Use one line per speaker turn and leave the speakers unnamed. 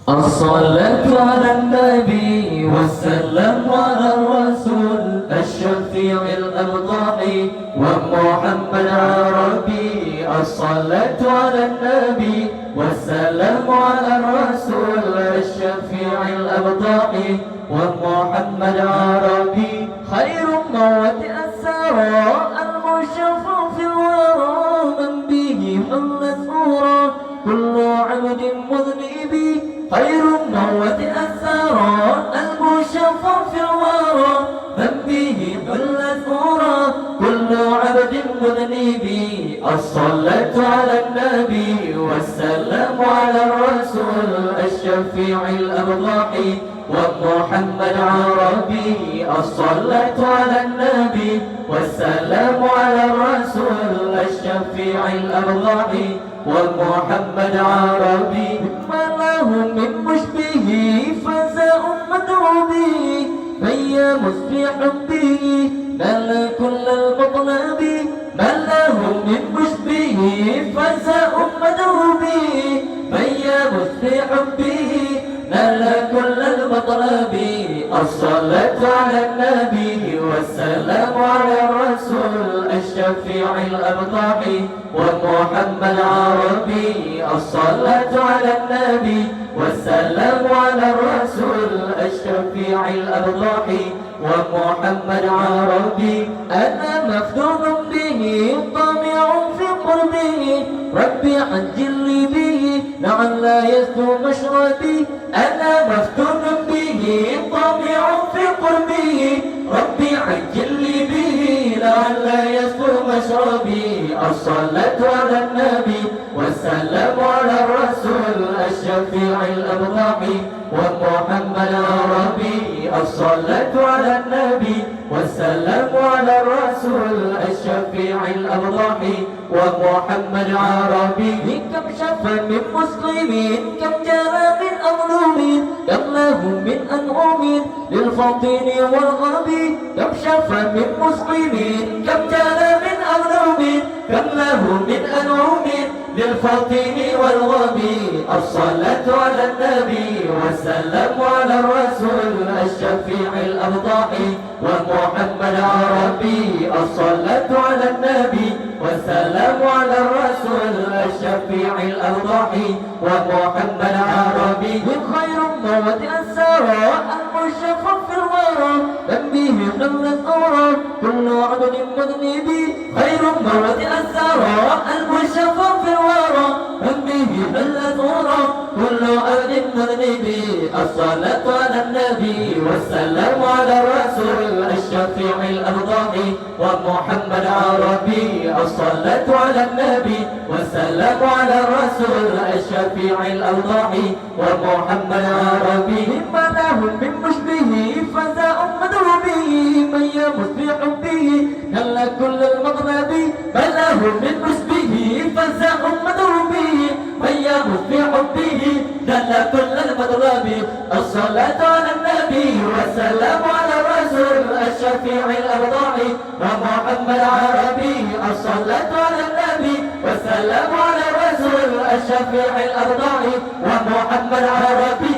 الصلاة على النبي والسلام على الرسول الشفيع الأبطحي ومحمد عربي. الصلاة على النبي والسلام على الرسول الشفيع الأبطحي ومحمد عربي. خير موت الثراء المشفع في الورى من به مسرورا كل عبد مذنب. خير موت الثراء المشفع في الورى من به مسرورا كل عبد مذنب. الصلاة على النبي والسلام على الرسول الشفيع الأبطحي ومحمد عربي. الصلاة على النبي والسلام على الرسول الشفيع الأبطحي ومحمد عربي. ما له من مشبه فزا أمته به فهي مسبح به نال كل المطلب. ما له من مشبه فزا أمته به فهي مسبح به نال كل المطلب. الصلاة على النبي والسلام على الرسول الشفيع الأبطحي ومحمد عربي. الصلاة على النبي والسلام على الرسول الشفيع الأبطحي ومحمد عربي. أنا مفتون به طامع في قربه ربي عجل لي به لعل يسكو مشربي. أنا مفتون به طامع في قربه ربي عجل لي به لعل يسكو مشربي. الصلاة على النبي والسلام على الرسول الشفيع الأبطحي ومحمد عربي. الصلاة على النبي والسلام على الرسول الشفيع الأبطحي ومحمد عربي. كم شفى من مسلمين كم جرى من أظلم كم له من أنعم للفطين والغبي. كم شفى من مسلمين كم جرى من أظلم كم له من أنعم للفطين والغبي. الصلاة على النبي والسلام على الرسول الشفيع الأبطحي ومحمد عربي. الصلاة على النبي والسلام على الرسول الشفيع الأبطحي ومحمد عربي. خير موت الثراء المشفع في الورى من به خلت أورى كل عبد مذنب. خير موت الثراء المشفع في الورى من به خلت أورى كل عبد مذنب. الصلاة على النبي والسلام على الرسول الشفيع الأبطحي ومحمد عربي. الصلاة على النبي والسلام على الرسول الشفيع الأبطحي ومحمد عربي. ما له من مشبه فذا أمته به من يمسبح به كلا كل المطلب. ما له من مشبه فذا أمته به من يمسبح به كلا كل المطلب. الصلاة على النبي والسلام على الرسول الشفيع الأبطحي ومحمد عربي. الصلاة على النبي والسلام على الرسول الشفيع الأبطحي ومحمد عربي.